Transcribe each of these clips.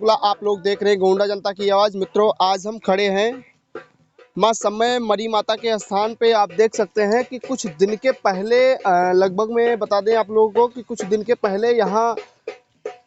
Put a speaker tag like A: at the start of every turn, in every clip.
A: शुक्ला, आप लोग देख रहे हैं गोंडा जनता की आवाज़। मित्रों, आज हम खड़े हैं माँ समय मरी माता के स्थान पे। आप देख सकते हैं कि कुछ दिन के पहले लगभग मैं बता दें आप लोगों को कि कुछ दिन के पहले यहाँ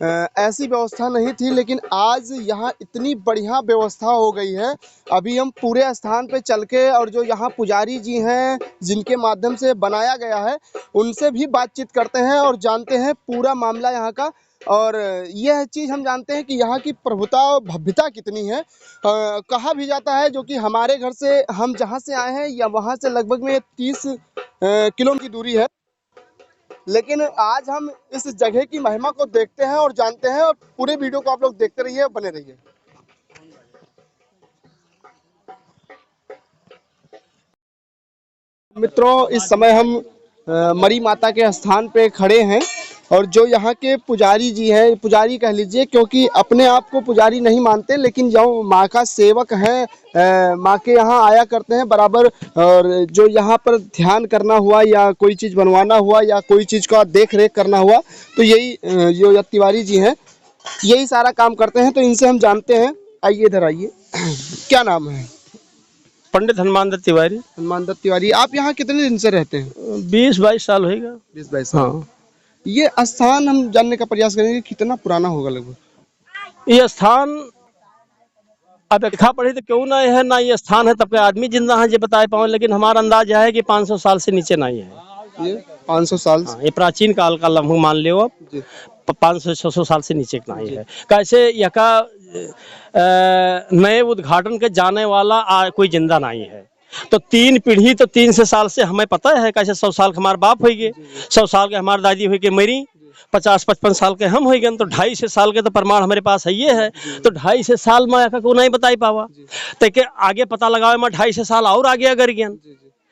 A: ऐसी व्यवस्था नहीं थी, लेकिन आज यहाँ इतनी बढ़िया व्यवस्था हो गई है। अभी हम पूरे स्थान पे चल के और जो यहाँ पुजारी जी हैं जिनके माध्यम से बनाया गया है उनसे भी बातचीत करते हैं और जानते हैं पूरा मामला यहाँ का। और यह चीज़ हम जानते हैं कि यहाँ की प्रभुता और भव्यता कितनी है। कहा भी जाता है जो कि हमारे घर से, हम जहाँ से आए हैं या वहाँ से लगभग में 30 किलोमीटर की दूरी है, लेकिन आज हम इस जगह की महिमा को देखते हैं और जानते हैं। और पूरे वीडियो को आप लोग देखते रहिए, बने रहिए। मित्रों, इस समय हम मरी माता के स्थान पे खड़े हैं और जो यहाँ के पुजारी जी हैं, पुजारी कह लीजिए क्योंकि अपने आप को पुजारी नहीं मानते, लेकिन जो माँ का सेवक है, माँ के यहाँ आया करते हैं बराबर। और जो यहाँ पर ध्यान करना हुआ या कोई चीज़ बनवाना हुआ या कोई चीज़ का देख रेख करना हुआ, तो यही जो तिवारी जी हैं यही सारा काम करते हैं। तो इनसे हम जानते हैं। आइए इधर आइए। क्या नाम है?
B: पंडित हनुमान दत्त तिवारी।
A: हनुमान दत्त तिवारी। आप यहाँ कितने दिन से रहते हैं?
B: 20-22 साल होगा।
A: 20-22 साल।
B: हाँ,
A: ये स्थान हम जानने का प्रयास करेंगे कितना पुराना होगा लगभग।
B: ये स्थान अब लिखा पढ़ी तो क्यों नहीं है, ना ये स्थान है तब के आदमी जिंदा है जो बता पाओ, लेकिन हमारा अंदाज है कि 500 साल से नीचे नहीं है।
A: ये 500 साल।
B: हाँ, ये प्राचीन काल का लगभग मान लो आप।
A: जी।
B: 500-600 साल से नीचे नहीं है। कैसे यका नए उद्घाटन के जाने वाला कोई जिंदा नहीं है। तो 3 पीढ़ी तो 300 साल से हमें पता है। कैसे 100 साल के हमारे बाप हो गए, 100 साल के हमारी दादी हो गए मरी, 50-55 साल के हम हो गए, तो 250 साल के तो प्रमाण हमारे पास है ये है। तो 250 साल में को नहीं बता पावा, तो आगे पता लगावे मैं 250 साल और आगे अगर ज्ञान,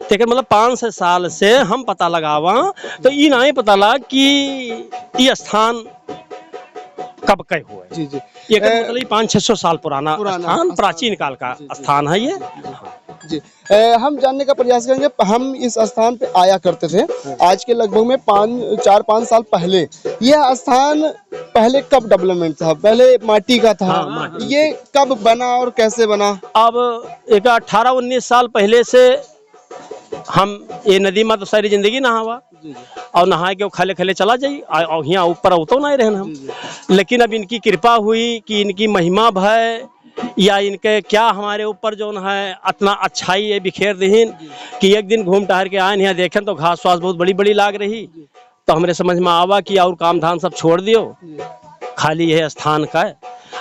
B: ठीक है, मतलब 500 साल से हम पता लगावा तो ये नहीं पता लगा कि ये स्थान कब कई हुआ है।
A: जी जी।
B: ये मतलब 500-600 साल पुराना स्थान, प्राचीन काल का स्थान है ये।
A: जी। हम जानने का प्रयास करेंगे। हम इस स्थान पे आया करते थे आज के लगभग में 4-5 साल पहले। यह स्थान पहले कब डेवलपमेंट था? पहले माटी का था।
B: हाँ,
A: ये कब बना और कैसे बना?
B: अब एक 18-19 साल पहले से हम ये नदी में तो सारी जिंदगी नहावा और नहा के खाले खाले चला जाई और यहाँ ऊपर उतो नहीं रहना हम। लेकिन अब इनकी कृपा हुई कि इनकी महिमा भय या इनके क्या हमारे ऊपर जो है इतना अच्छाई है बिखेर दीन कि एक दिन घूम टहर के आए यहाँ देखें तो घास वास बहुत बड़ी बड़ी लाग रही। तो हमारे समझ में आवा कि और काम धाम सब छोड़ दियो, खाली है स्थान का।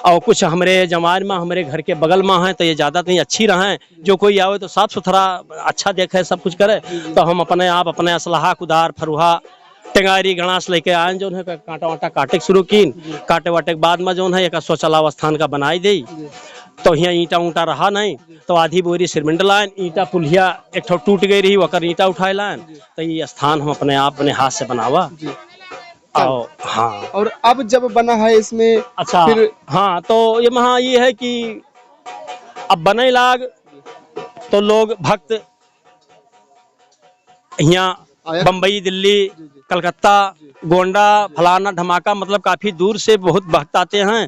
B: और कुछ हमारे जमार में हमारे घर के बगल में है तो ये ज़्यादा नहीं अच्छी रहें, जो कोई आवे तो साफ़ सुथरा अच्छा देखे, सब कुछ करे। तो हम अपने आप अपने असलाहा कुदार फरुहा टेंगारी गणास लेके आए जो है कांटा वाटा काटे शुरू की। काटे वाटे के बाद में जो है एक शौचालय स्थान का बनाई दी। तो यहाँ ईंटा ऊँटा रहा नहीं तो आधी बोरी सीमेंट लाइन, ईंटा पुलिया एक ठो टूट गई रही वकर ईंटा उठाए लाइन। तो ये स्थान हम अपने आप अपने हाथ से बनावा। और हाँ,
A: और अब जब बना है इसमें
B: अच्छा
A: फिर
B: हाँ, तो ये वहाँ ये है कि अब बने लाग तो लोग भक्त यहाँ बम्बई, दिल्ली, कलकत्ता, गोंडा, फलाना धमाका, मतलब काफ़ी दूर से बहुत भक्त आते हैं।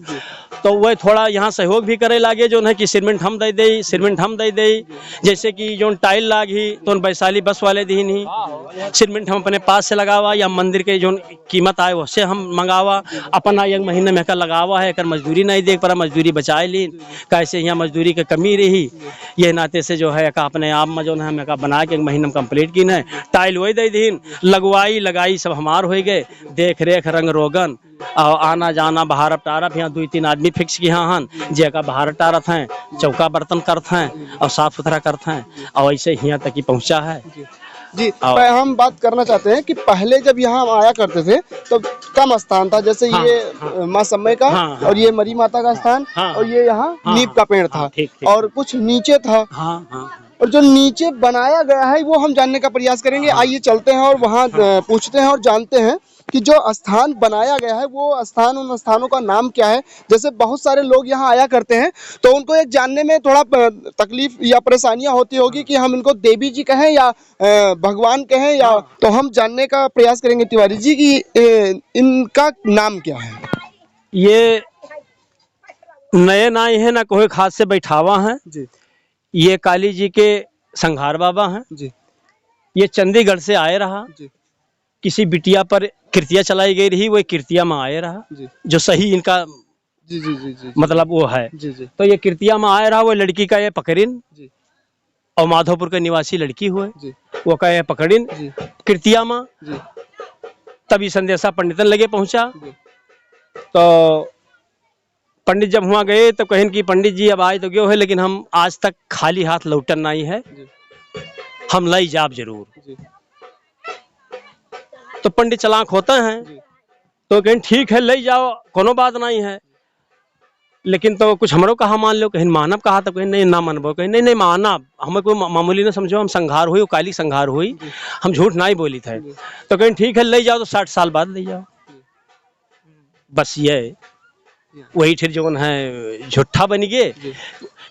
B: तो वह थोड़ा यहाँ सहयोग भी करे लागे जो है कि सीमेंट हम दे दे, सीमेंट हम दे दे। जैसे कि जो टाइल लागी तो वैशाली बस वाले दी नहीं, सीमेंट हम अपने पास से लगावा या मंदिर के जो कीमत आए उससे हम मंगावा। अपना एक महीने में का लगावा है, कर मजदूरी नहीं देख पा, मजदूरी बचाए ली। कैसे यहाँ मजदूरी की कमी रही, ये नाते से जो है का अपने आप में जो है हमें का बना के एक महीने में कंप्लीट की न। टाइल वही दे दीन, लगवाई लगाई सब हमार हो गए, देख रेख रंग रोगन और आना जाना बाहर टारफ। यहाँ 2-3 आदमी फिक्स किया हन जेका बाहर टारफ हैं, चौका बर्तन करते हैं और साफ सुथरा करते हैं और ऐसे यहाँ तक ही पहुँचा है।
A: जी। हम बात करना चाहते हैं कि पहले जब यहाँ हम आया करते थे तो कम स्थान था, जैसे ये माँ समय का और ये मरी माता का स्थान और ये यहाँ नीम का पेड़ था और कुछ नीचे था। और जो नीचे बनाया गया है वो हम जानने का प्रयास करेंगे। आइए चलते हैं और वहाँ पूछते हैं और जानते हैं कि जो स्थान बनाया गया है वो स्थान, उन स्थानों का नाम क्या है। जैसे बहुत सारे लोग यहाँ आया करते हैं तो उनको एक जानने में थोड़ा तकलीफ या परेशानियां होती होगी कि हम इनको देवी जी कहें या भगवान कहें, या तो हम जानने का प्रयास करेंगे तिवारी जी कि इनका नाम क्या है।
B: ये नए नाई है ना कोई खास से बैठावा है।
A: जी
B: ये काली जी के संघार बाबा हैं।
A: जी
B: ये चंडीगढ़ से आए रहा,
A: जी
B: किसी बिटिया पर कृतिया चलाई गई रही, वो कृतिया में आए रहा,
A: जी
B: जो सही इनका
A: जी जी जी जी
B: मतलब वो है।
A: जी जी
B: तो ये कृतिया में आए रहा, वो लड़की का ये पकड़िन,
A: जी
B: और माधोपुर के निवासी लड़की हुए,
A: जी
B: वो का ये पकड़िन
A: जी
B: कृतिया में।
A: जी
B: तभी संदेशा पंडितन लगे पहुंचा।
A: जी
B: तो पंडित जब वहाँ गए तो कहें कि पंडित जी अब आए तो गयो है, लेकिन हम आज तक खाली हाथ लौटन नहीं है,
A: जी
B: हम लाई जाब जरूर।
A: जी
B: तो पंडित चलाक होते हैं,
A: जी
B: तो कहें ठीक है ले जाओ, कोनो बात नहीं है, लेकिन तो कुछ हमरो कहा मान लो। कहीं मानव कहा तो कहीं नहीं ना मानबो, कहीं नहीं नहीं मानव, हमें कोई मामूली ना समझो, हम संघार हुई, वो काली संघार हुई,
A: जी
B: हम झूठ नहीं बोली थे।
A: जी
B: तो कहीं ठीक है ले जाओ, तो 60 साल बाद ले जाओ।
A: जी
B: बस ये वही फिर जो है झूठा बन गए
A: जी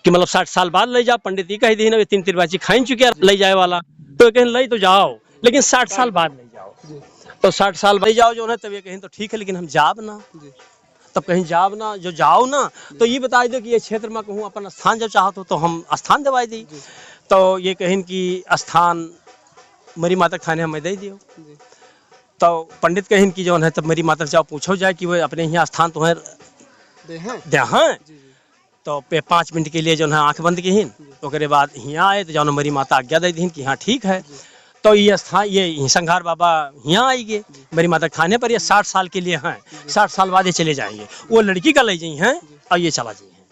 B: कि मतलब 60 साल बाद ले जाओ। पंडित ही कह दी ना 3 तिरबाची खाई चुके ले जाए वाला, तो कहीं ले तो जाओ, लेकिन 60 साल बाद ले जाओ।
A: जी
B: तो 60 साल बाद जाओ जो है, तब ये कहीं तो ठीक है, लेकिन हम जाब ना।
A: जी
B: तब कहीं जाब ना, जो जाओ ना तो ये बता दो कि ये क्षेत्र में कहूँ अपन स्थान जब चाहत हो तो हम स्थान दिवाई दी।
A: जी
B: तो ये कहें कि स्थान मरी माता थाने हमें दे दियो।
A: जी
B: तो पंडित कहें कि जो है तब मरी माता जाओ पूछो जाए कि वो अपने यहाँ स्थान तुम्हें
A: दे हैं
B: दे हैं।
A: जी जी
B: तो पे 5 मिनट के लिए जो है आंख बंद की, ओकरे बाद यहाँ आए तो जो मरी माता आज्ञा दे दी कि हाँ ठीक है। तो ये स्थान ये संघार बाबा यहाँ आएंगे मेरी माता खाने पर, ये 60 साल के लिए हैं, 60 साल बाद ये चले जाएंगे, वो लड़की का ले जाई हैं और ये चला जाई हैं।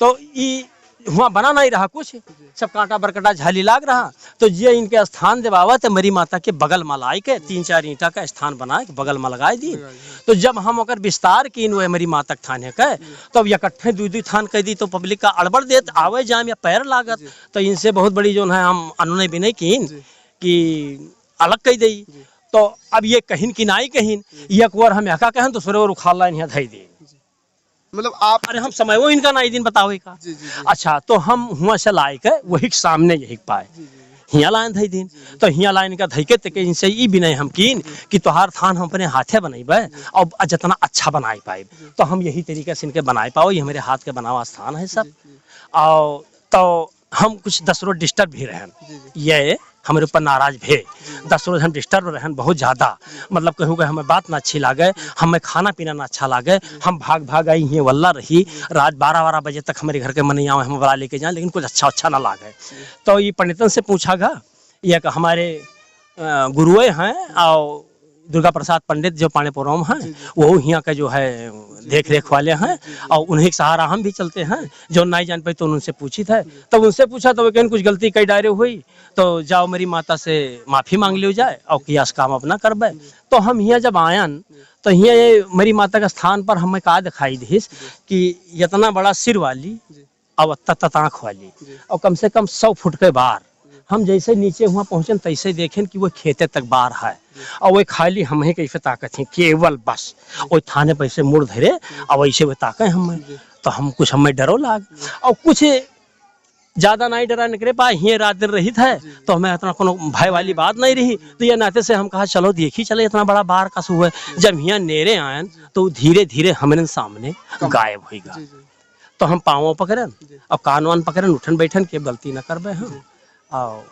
B: तो ये वहाँ बना नहीं रहा कुछ, सब कांटा बरकटा झाली लाग रहा। तो ये इनके स्थान देवावा तो मरी माता के बगल में लाई के 3-4 ईंटा का स्थान बनाए के बगल में लगाए दी। तो जब हम ओकर विस्तार की हुए मरी माता थाने के, तब इकट्ठे 2-2 थान कह दी, तो पब्लिक का अड़बड़ देत आवे जाम या पैर लागत। तो इनसे बहुत बड़ी जो है हम अनुनय भी नहीं की कि अलग कह दी। तो अब ये कहीं कि नहीं कहीं, एक बार हम यहाँ कहें दूसरे और उखाड़ यहाँ धई दे।
A: मतलब आप
B: अरे हम समय वो इनका नहीं दिन बताओ का।
A: जी जी जी
B: अच्छा, तो हम हुआ से लाए के वही के सामने यही पाए हिया लाइन धई दिन। तो हिया लाइन का धई के तक इनसे ई भी नहीं हम कीन कि तोहार थान हम अपने हाथे बनाइबे और जितना अच्छा बनाई पाए, तो हम यही तरीके से इनके बनाए पाओ, ये हमारे हाथ के बनावा स्थान है सब। और तो हम कुछ 10 रोज डिस्टर्ब भी रहन, ये हमारे ऊपर नाराज भे 10 रोज हम डिस्टर्ब रहन बहुत ज़्यादा। मतलब कहूँ कि हमें बात ना अच्छी लागे, हमें खाना पीना ना अच्छा लागे, हम भाग भाग आई ये वल्ला रही, रात 12-12 बजे तक हमारे घर के मनिया हम बड़ा लेके जाएं, लेकिन कुछ अच्छा ना लागे। तो ये पंडितन से पूछा गा, ये हमारे गुरुए हैं और दुर्गा प्रसाद पंडित जो पाणेपुरम हैं, वो यहाँ का जो है देख रेख वाले हैं, और उन्हीं के सहारा हम भी चलते हैं। जो नहीं जान पाए तो उनसे पूछी था, तब उनसे पूछा तो वो कहीं कुछ गलती कई डायरे हुई, तो जाओ मेरी माता से माफ़ी मांग लियो जाए और कियास काम अपना करबे। तो हम यहाँ जब आयन तो यहाँ ये मेरी माता के स्थान पर हमें का दिखाई दी कि इतना बड़ा सिर वाली और तत आँख वाली और कम से कम 100 फुट के बार। हम जैसे नीचे वहाँ पहुँचन तैसे देखें कि वो खेते तक बार है, और वो खाली हम ही कैसे ताकत है केवल बस वो थाने पैसे मुड़ धरे और वैसे वो ताके हमें। तो हम कुछ हमें डरो लाग और कुछ ज़्यादा नहीं डरा निकले पाए, ये रात दिन रही है तो हमें इतना कोनो भय वाली बात नहीं रही। तो ये नाते से हम कहा चलो देखी चले, इतना बड़ा बार का हुआ। जब यहाँ नेरे आयन तो धीरे धीरे हमारे सामने गायब हो गया। तो हम पाँव पकड़न और कान वान पकड़न, उठन बैठन के गलती न करबे हम। आओ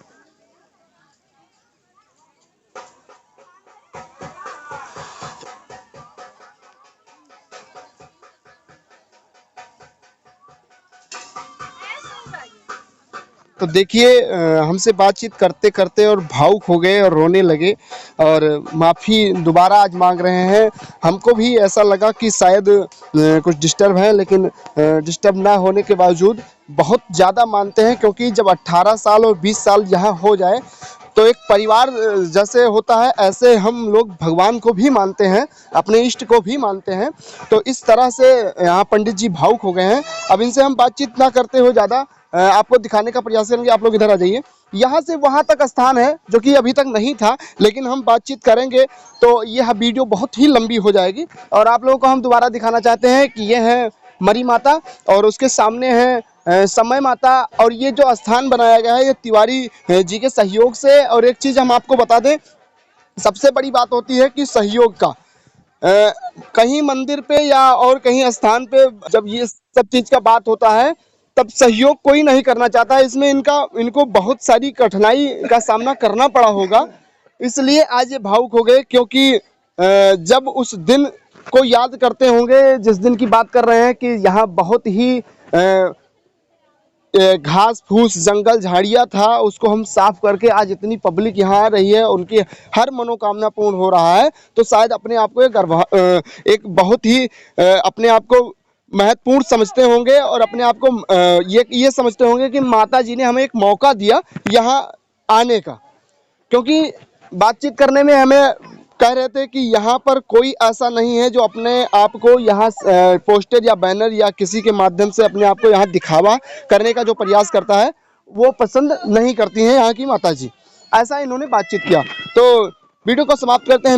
A: तो देखिए हमसे बातचीत करते करते और भावुक हो गए और रोने लगे और माफ़ी दोबारा आज मांग रहे हैं। हमको भी ऐसा लगा कि शायद कुछ डिस्टर्ब है, लेकिन डिस्टर्ब ना होने के बावजूद बहुत ज़्यादा मानते हैं, क्योंकि जब 18 साल और 20 साल यहाँ हो जाए तो एक परिवार जैसे होता है, ऐसे हम लोग भगवान को भी मानते हैं, अपने इष्ट को भी मानते हैं। तो इस तरह से यहाँ पंडित जी भावुक हो गए हैं। अब इनसे हम बातचीत ना करते हो ज़्यादा, आपको दिखाने का प्रयास करेंगे। आप लोग इधर आ जाइए। यहाँ से वहाँ तक स्थान है जो कि अभी तक नहीं था, लेकिन हम बातचीत करेंगे तो यह वीडियो बहुत ही लंबी हो जाएगी। और आप लोगों को हम दोबारा दिखाना चाहते हैं कि ये है मरी माता और उसके सामने है समय माता। और ये जो स्थान बनाया गया है ये तिवारी जी के सहयोग से। और एक चीज़ हम आपको बता दें, सबसे बड़ी बात होती है कि सहयोग का, कहीं मंदिर पे या और कहीं स्थान पे जब ये सब चीज का बात होता है तब सहयोग कोई नहीं करना चाहता है। इसमें इनको बहुत सारी कठिनाई का सामना करना पड़ा होगा, इसलिए आज ये भावुक हो गए, क्योंकि जब उस दिन को याद करते होंगे जिस दिन की बात कर रहे हैं कि यहाँ बहुत ही घास फूस जंगल झाड़ियाँ था, उसको हम साफ करके आज इतनी पब्लिक यहाँ आ रही है, उनकी हर मनोकामना पूर्ण हो रहा है, तो शायद अपने आप को एक बहुत ही अपने आप को महत्वपूर्ण समझते होंगे और अपने आप को ये समझते होंगे कि माता जी ने हमें एक मौका दिया यहाँ आने का। क्योंकि बातचीत करने में हमें कह रहे थे कि यहाँ पर कोई ऐसा नहीं है जो अपने आप को यहाँ पोस्टर या बैनर या किसी के माध्यम से अपने आप को यहाँ दिखावा करने का जो प्रयास करता है वो पसंद नहीं करती हैं यहाँ की माता जी। ऐसा इन्होंने बातचीत किया। तो वीडियो को समाप्त करते हैं।